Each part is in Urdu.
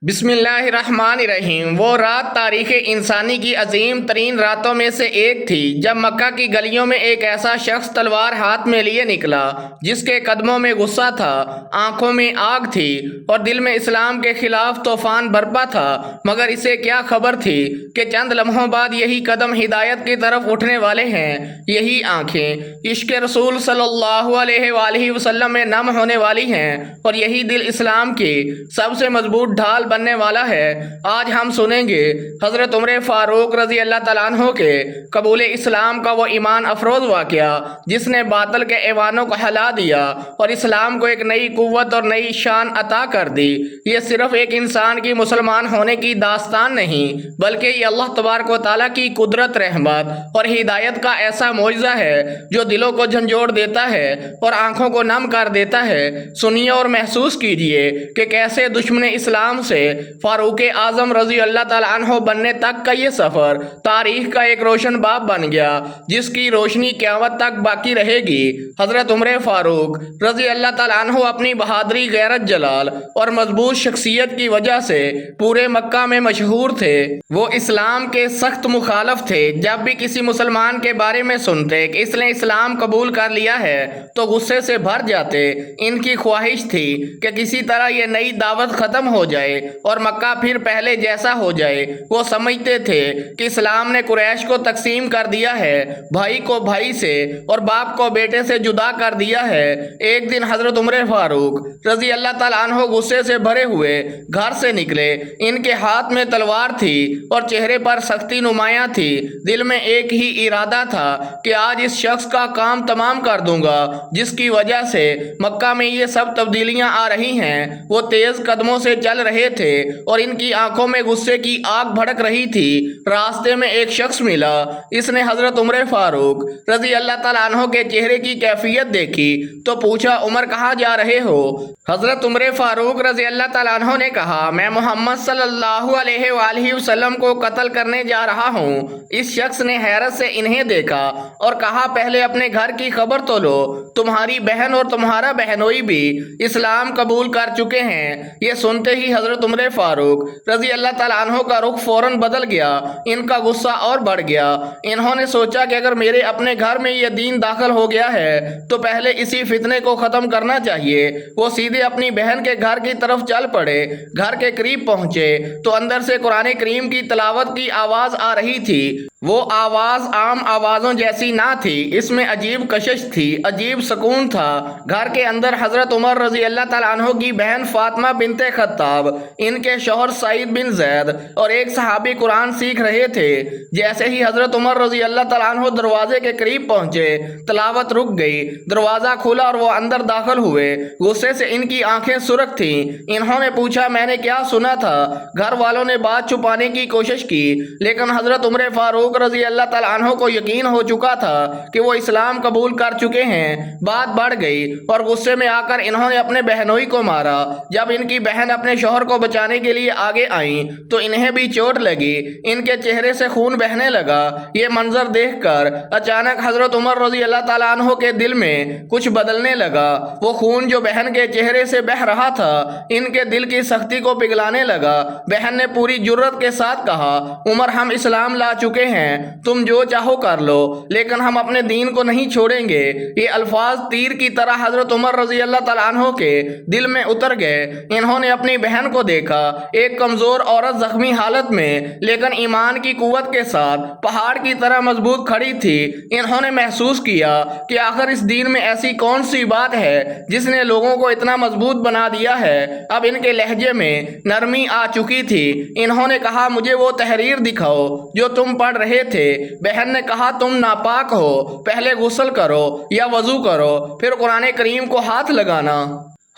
بسم اللہ الرحمن الرحیم۔ وہ رات تاریخ انسانی کی عظیم ترین راتوں میں سے ایک تھی جب مکہ کی گلیوں میں ایک ایسا شخص تلوار ہاتھ میں لیے نکلا جس کے قدموں میں غصہ تھا، آنکھوں میں آگ تھی اور دل میں اسلام کے خلاف طوفان برپا تھا، مگر اسے کیا خبر تھی کہ چند لمحوں بعد یہی قدم ہدایت کی طرف اٹھنے والے ہیں، یہی آنکھیں عشق رسول صلی اللہ علیہ وآلہ وسلم میں نم ہونے والی ہیں اور یہی دل اسلام کی سب سے مضبوط ڈھال بننے والا ہے۔ آج ہم سنیں گے حضرت عمر فاروق رضی اللہ تعالیٰ عنہ کے قبول اسلام کا وہ ایمان افروز واقعہ جس نے باطل کے ایوانوں کو ہلا دیا اور اسلام کو ایک نئی قوت اور نئی شان عطا کر دی۔ یہ صرف ایک انسان کی مسلمان ہونے کی داستان نہیں بلکہ یہ اللہ تبارک و تعالیٰ کی قدرت، رحمت اور ہدایت کا ایسا معجزہ ہے جو دلوں کو جھنجھوڑ دیتا ہے اور آنکھوں کو نم کر دیتا ہے۔ سنیے اور محسوس کیجئے کہ کیسے دشمن اسلام سے فاروق اعظم رضی اللہ تعالیٰ عنہ بننے تک کا یہ سفر تاریخ کا ایک روشن باب بن گیا جس کی روشنی قیامت تک باقی رہے گی۔ حضرت عمر فاروق رضی اللہ تعالیٰ عنہ اپنی بہادری، غیرت، جلال اور مضبوط شخصیت کی وجہ سے پورے مکہ میں مشہور تھے۔ وہ اسلام کے سخت مخالف تھے۔ جب بھی کسی مسلمان کے بارے میں سنتے کہ اس نے اسلام قبول کر لیا ہے تو غصے سے بھر جاتے۔ ان کی خواہش تھی کہ کسی طرح یہ نئی دعوت ختم ہو جائے اور مکہ پھر پہلے جیسا ہو جائے۔ وہ سمجھتے تھے کہ اسلام نے قریش کو تقسیم کر دیا ہے، بھائی کو بھائی سے اور باپ کو بیٹے سے جدا کر دیا ہے۔ ایک دن حضرت عمر فاروق رضی اللہ تعالیٰ عنہ غصے سے بھرے ہوئے گھر سے نکلے۔ ان کے ہاتھ میں تلوار تھی اور چہرے پر سختی نمایاں تھی۔ دل میں ایک ہی ارادہ تھا کہ آج اس شخص کا کام تمام کر دوں گا جس کی وجہ سے مکہ میں یہ سب تبدیلیاں آ رہی ہیں۔ وہ تیز قدموں سے چل رہے تھے اور ان کی آنکھوں میں غصے کی آگ بھڑک رہی تھی۔ راستے میں ایک شخص ملا۔ اس نے حضرت عمر فاروق رضی اللہ تعالیٰ عنہ کے چہرے کی کیفیت دیکھی تو پوچھا، عمر کہاں جا رہے ہو؟ حضرت عمر فاروق رضی اللہ تعالیٰ عنہ نے کہا، میں محمد صلی اللہ علیہ وآلہ وسلم کو قتل کرنے جا رہا ہوں۔ اس شخص نے حیرت سے انہیں دیکھا اور کہا، پہلے اپنے گھر کی خبر تو لو، تمہاری بہن اور تمہارا بہنوئی بھی اسلام قبول کر چکے ہیں۔ یہ سنتے ہی حضرت عمر فاروق رضی اللہ تعالیٰ عنہ کا رخ فوراً بدل گیا۔ ان کا غصہ اور بڑھ گیا۔ انہوں نے سوچا کہ اگر میرے اپنے گھر میں یہ دین داخل ہو گیا ہے تو پہلے اسی فتنے کو ختم کرنا چاہیے۔ وہ سیدھے اپنی بہن کے گھر کی طرف چل پڑے۔ گھر کے قریب پہنچے تو اندر سے قرآن کریم کی تلاوت کی آواز آ رہی تھی۔ وہ آواز عام آوازوں جیسی نہ تھی، اس میں عجیب کشش تھی، عجیب سکون تھا۔ گھر کے اندر حضرت عمر رضی اللہ تعالیٰ عنہ کی بہن فاطمہ بنت خطاب، ان کے شوہر سعید بن زید اور ایک صحابی قرآن سیکھ رہے تھے۔ جیسے ہی حضرت عمر رضی اللہ تعالیٰ عنہ دروازے کے قریب پہنچے، تلاوت رک گئی۔ دروازہ کھلا اور وہ اندر داخل ہوئے۔ غصے سے ان کی آنکھیں سرخ تھیں۔ انہوں نے پوچھا، میں نے کیا سنا تھا؟ گھر والوں نے بات چھپانے کی کوشش کی لیکن حضرت عمر فاروق رضی اللہ تعالیٰ عنہ کو یقین ہو چکا تھا کہ وہ اسلام قبول کر چکے ہیں۔ بات بڑھ گئی اور غصے میں آ کر انہوں نے اپنے بہنوئی کو مارا۔ جب ان کی بہن اپنے شوہر کو بچانے کے لیے آگے آئیں تو انہیں بھی چوٹ لگی۔ ان کے چہرے سے خون بہنے لگا۔ یہ منظر دیکھ کر اچانک حضرت عمر رضی اللہ تعالیٰ عنہ کے دل میں کچھ بدلنے لگا۔ وہ خون جو بہن کے چہرے سے بہہ رہا تھا ان کے دل کی سختی کو پگھلانے لگا۔ بہن نے پوری جرأت کے ساتھ کہا، عمر ہم اسلام لا چکے ہیں، تم جو چاہو کر لو لیکن ہم اپنے دین کو نہیں چھوڑیں گے۔ یہ الفاظ تیر کی طرح حضرت عمر رضی اللہ تعالیٰ عنہ کے دل میں اتر گئے۔ انہوں نے اپنی بہن کو دیکھا، ایک کمزور عورت زخمی حالت میں لیکن ایمان کی قوت کے ساتھ پہاڑ کی طرح مضبوط کھڑی تھی۔ انہوں نے محسوس کیا کہ آخر اس دین میں ایسی کون سی بات ہے جس نے لوگوں کو اتنا مضبوط بنا دیا ہے۔ اب ان کے لہجے میں نرمی آ چکی تھی۔ انہوں نے کہا، مجھے وہ تحریر دکھاؤ جو تم پڑھ رہے تھے۔ بہن نے کہا، تم ناپاک ہو، پہلے غسل کرو یا وضو کرو پھر قرآن کریم کو ہاتھ لگانا۔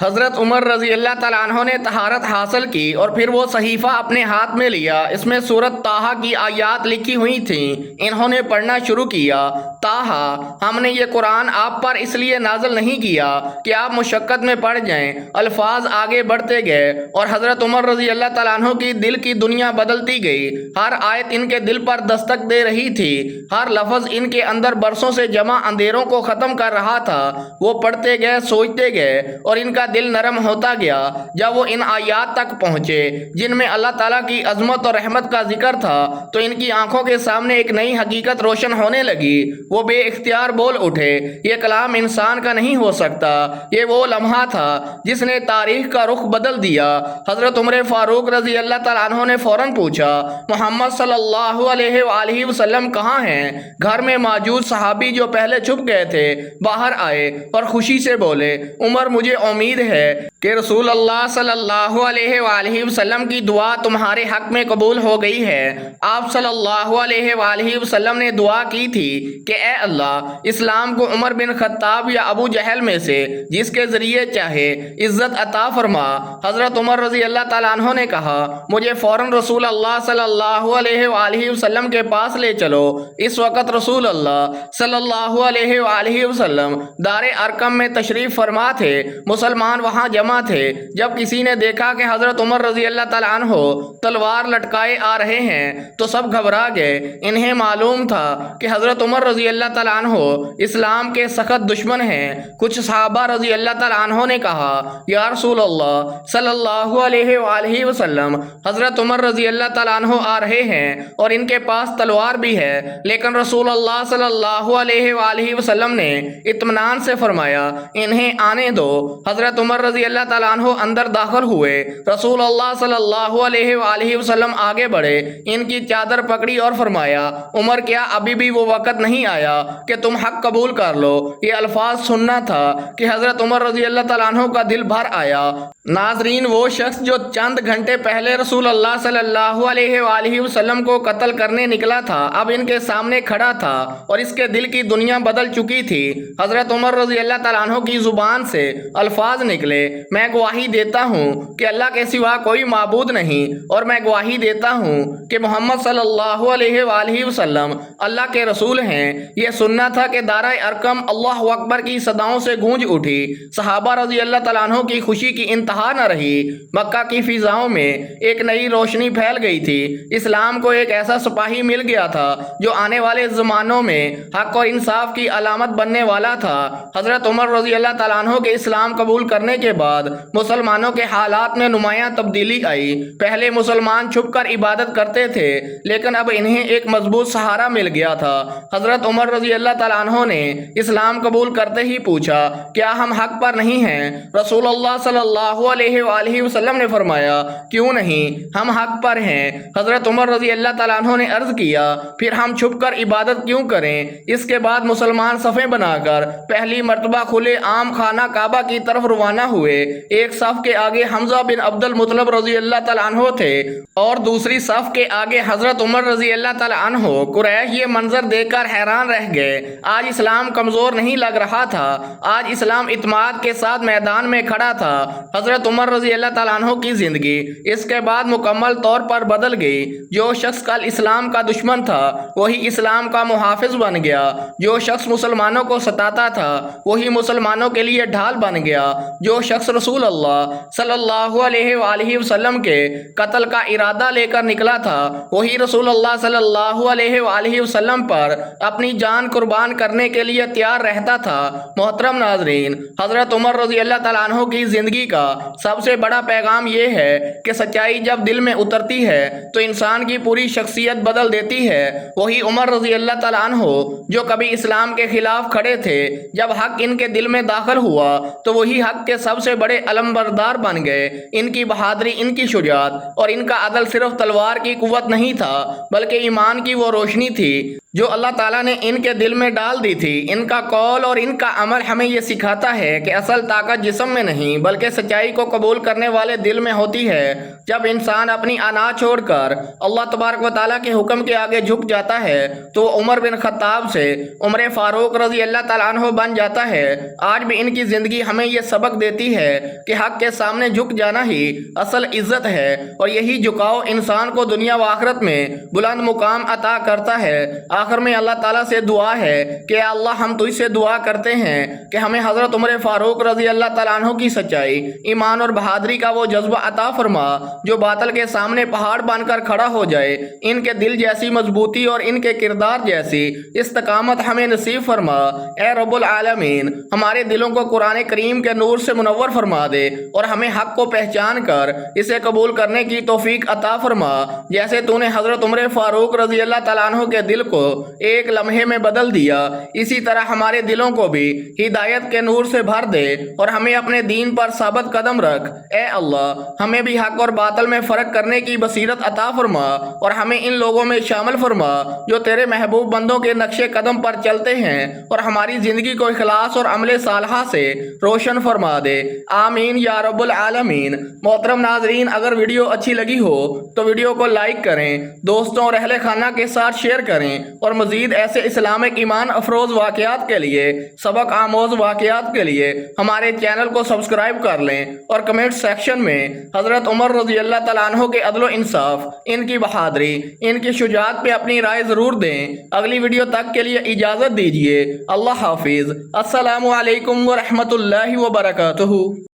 حضرت عمر رضی اللہ تعالیٰ عنہ نے طہارت حاصل کی اور پھر وہ صحیفہ اپنے ہاتھ میں لیا۔ اس میں سورۃ طٰہٰ کی آیات لکھی ہوئی تھیں۔ انہوں نے پڑھنا شروع کیا، طٰہٰ، ہم نے یہ قرآن آپ پر اس لیے نازل نہیں کیا کہ آپ مشقت میں پڑ جائیں۔ الفاظ آگے بڑھتے گئے اور حضرت عمر رضی اللہ تعالیٰ عنہ کی دل کی دنیا بدلتی گئی۔ ہر آیت ان کے دل پر دستک دے رہی تھی۔ ہر لفظ ان کے اندر برسوں سے جمع اندھیروں کو ختم کر رہا تھا۔ وہ پڑھتے گئے، سوچتے گئے اور ان کا دل نرم ہوتا گیا جب وہ ان آیات تک پہنچے جن میں اللہ تعالیٰ کی عظمت اور رحمت کا ذکر تھا تو ان کی آنکھوں کے سامنے ایک نئی حقیقت روشن ہونے لگی۔ وہ بے اختیار بول اٹھے، یہ کلام انسان کا نہیں ہو سکتا، یہ وہ لمحہ تھا جس نے تاریخ کا رخ بدل دیا۔ حضرت عمر فاروق رضی اللہ تعالیٰ عنہ نے فوراً پوچھا، محمد صلی اللہ علیہ وآلہ وسلم کہاں ہیں؟ گھر میں موجود صحابی جو پہلے چھپ گئے تھے باہر آئے اور خوشی سے بولے، عمر مجھے امید ہے کہ رسول اللہ صلی اللہ علیہ وآلہ وسلم کی دعا تمہارے حق میں قبول ہو گئی ہے۔ آپ صلی اللہ علیہ وآلہ وسلم نے دعا کی تھی کہ اے اللہ، اسلام کو عمر بن خطاب یا ابو جہل میں سے جس کے ذریعے چاہے عزت عطا فرما۔ حضرت عمر رضی اللہ تعالیٰ عنہ نے کہا، مجھے فوراً رسول اللہ صلی اللہ علیہ وآلہ وسلم کے پاس لے چلو۔ اس وقت رسول اللہ صلی اللہ علیہ وآلہ وسلم دار ارقم میں تشریف فرما تھے۔ مسلمان وہاں جمع تھے۔ جب کسی نے دیکھا کہ حضرت عمر رضی اللہ تعالیٰ عنہ تلوار لٹکائے آ رہے ہیں تو سب گھبرا گئے۔ انہیں معلوم تھا کہ حضرت عمر رضی اللہ تعالیٰ عنہ اسلام کے سخت دشمن ہیں۔ کچھ صحابہ رضی اللہ تعالیٰ عنہ نے کہا، یا رسول اللہ صلی اللہ علیہ وآلہ وسلم، حضرت عمر رضی اللہ تعالیٰ عنہ آ رہے ہیں اور ان کے پاس تلوار بھی ہے۔ لیکن رسول اللہ صلی اللہ علیہ وآلہ وسلم نے اطمینان سے فرمایا، انہیں آنے دو۔ حضرت عمر رضی اللہ تعالیٰ عنہ اندر داخل ہوئے۔ رسول اللہ صلی اللہ علیہ وآلہ وسلم آگے بڑھے، ان کی چادر پکڑی اور فرمایا، عمر کیا ابھی بھی وہ وقت نہیں آیا کہ تم حق قبول کر لو؟ یہ الفاظ سننا تھا کہ حضرت عمر رضی اللہ تعالیٰ عنہ کا دل بھر آیا۔ ناظرین، وہ شخص جو چند گھنٹے پہلے رسول اللہ صلی اللہ علیہ وآلہ وسلم کو قتل کرنے نکلا تھا اب ان کے سامنے کھڑا تھا اور اس کے دل کی دنیا بدل چکی تھی۔ حضرت عمر رضی اللہ تعالیٰ عنہ کی زبان سے الفاظ نکلے، میں گواہی دیتا ہوں کہ اللہ کے سوا کوئی معبود نہیں، اور میں گواہی دیتا ہوں کہ محمد صلی اللہ علیہ وآلہ وسلم اللہ کے رسول ہیں۔ یہ سننا تھا کہ دارہ ارقم اللہ اکبر کی صداؤں سے گونج اٹھی۔ صحابہ رضی اللہ تعالیٰ عنہ کی خوشی کی انتہا نہ رہی۔ مکہ کی فضاؤں میں ایک نئی روشنی پھیل گئی تھی۔ اسلام کو ایک ایسا سپاہی مل گیا تھا جو آنے والے زمانوں میں حق اور انصاف کی علامت بننے والا تھا۔ حضرت عمر رضی اللہ تعالیٰ عنہ کے اسلام قبول کرنے کے بعد مسلمانوں کے حالات میں نمایاں تبدیلی آئی۔ پہلے مسلمان چھپ کر عبادت کرتے تھے، لیکن اب انہیں ایک مضبوط سہارا مل گیا تھا۔ حضرت عمر رضی اللہ تعالیٰ عنہ نے اسلام قبول کرتے ہی پوچھا، کیا ہم حق پر نہیں ہیں؟ رسول اللہ صلی اللہ علیہ وآلہ وسلم نے فرمایا، کیوں نہیں، ہم حق پر ہیں۔ حضرت عمر رضی اللہ تعالیٰ عنہ نے عرض کیا، پھر ہم چھپ کر عبادت کیوں کریں؟ اس کے بعد مسلمان صفیں بنا کر پہلی مرتبہ کھلے عام خانہ کعبہ کی طرف روانہ ہوئے۔ ایک صف کے آگے حمزہ بن عبد المطلب رضی اللہ تعالیٰ عنہ تھے اور دوسری صف کے آگے حضرت عمر رضی اللہ تعالیٰ عنہ۔ قریش یہ منظر دیکھ کر حیران رہ گئے۔ آج اسلام کمزور نہیں لگ رہا تھا، آج اسلام اعتماد کے ساتھ میدان میں کھڑا تھا۔ حضرت عمر رضی اللہ تعالیٰ عنہ کی زندگی اس کے بعد مکمل طور پر بدل گئی۔ جو شخص کل اسلام کا دشمن تھا وہی اسلام کا محافظ بن گیا۔ جو شخص مسلمانوں کو ستاتا تھا وہی مسلمانوں کے لیے ڈھال بن گیا۔ جو شخص رسول اللہ صلی اللہ علیہ وآلہ وسلم کے قتل کا ارادہ لے کر نکلا تھا وہی رسول اللہ صلی اللہ علیہ وآلہ وسلم پر اپنی جان قربان کرنے کے لیے تیار رہتا تھا۔ محترم ناظرین، حضرت عمر رضی اللہ تعالیٰ عنہ کی زندگی کا سب سے بڑا پیغام یہ ہے کہ سچائی جب دل میں اترتی ہے تو انسان کی پوری شخصیت بدل دیتی ہے۔ وہی عمر رضی اللہ تعالیٰ عنہ جو کبھی اسلام کے خلاف کھڑے تھے، جب حق ان کے دل میں داخل ہوا تو وہی حق کے سب سے بڑے علمبردار بن گئے۔ ان کی بہادری، ان کی شجاعت اور ان کا عدل صرف تلوار کی قوت نہیں تھا بلکہ ایمان کی وہ روشنی تھی جو اللہ تعالیٰ نے ان کے دل میں ڈال دی تھی۔ ان کا قول اور ان کا عمل ہمیں یہ سکھاتا ہے کہ اصل طاقت جسم میں نہیں بلکہ سچائی کو قبول کرنے والے دل میں ہوتی ہے۔ جب انسان اپنی انا چھوڑ کر اللہ تبارک و تعالیٰ کے حکم کے آگے جھک جاتا ہے تو وہ عمر بن خطاب سے عمر فاروق رضی اللہ تعالیٰ عنہ بن جاتا ہے۔ آج بھی ان کی زندگی ہمیں یہ سبق دیتی ہے کہ حق کے سامنے جھک جانا ہی اصل عزت ہے، اور یہی جھکاؤ انسان کو دنیا و آخرت میں بلند مقام عطا کرتا ہے۔ آخر میں اللہ تعالیٰ سے دعا ہے کہ اے اللہ ہم تجھ سے دعا کرتے ہیں کہ ہمیں حضرت عمر فاروق رضی اللہ تعالیٰ عنہ کی سچائی، ایمان اور بہادری کا وہ جذبہ عطا فرما جو باطل کے سامنے پہاڑ بن کر کھڑا ہو جائے، ان کے دل جیسی مضبوطی اور ان کے کردار جیسی استقامت ہمیں نصیب فرما۔ اے رب العالمین ہمارے دلوں کو قرآن کریم کے نور سے منور فرما دے اور ہمیں حق کو پہچان کر اسے قبول کرنے کی توفیق عطا فرما، جیسے تو نے حضرت عمر فاروق رضی اللہ تعالیٰ عنہ کے دل کو ایک لمحے میں بدل دیا، اسی طرح ہمارے دلوں کو بھی ہدایت کے نور سے بھر دے اور ہمیں اپنے دین پر ثابت قدم رکھ۔ اے اللہ ہمیں بھی حق اور باطل میں فرق کرنے کی بصیرت عطا فرما اور ہمیں ان لوگوں میں شامل فرما جو تیرے محبوب بندوں کے نقش قدم پر چلتے ہیں، اور ہماری زندگی کو اخلاص اور عمل صالحہ سے روشن فرما دے، آمین یا رب العالمین۔ محترم ناظرین، اگر ویڈیو اچھی لگی ہو تو ویڈیو کو لائک کریں، دوستوں اور اہل خانہ کے ساتھ شیئر کریں، اور مزید ایسے اسلامک ایمان افروز واقعات کے لیے، سبق آموز واقعات کے لیے ہمارے چینل کو سبسکرائب کر لیں، اور کمنٹ سیکشن میں حضرت عمر رضی اللہ تعالیٰ عنہ کے عدل و انصاف، ان کی بہادری، ان کی شجاعت پہ اپنی رائے ضرور دیں۔ اگلی ویڈیو تک کے لیے اجازت دیجیے، اللہ حافظ، السلام علیکم ورحمۃ اللہ وبرکاتہ۔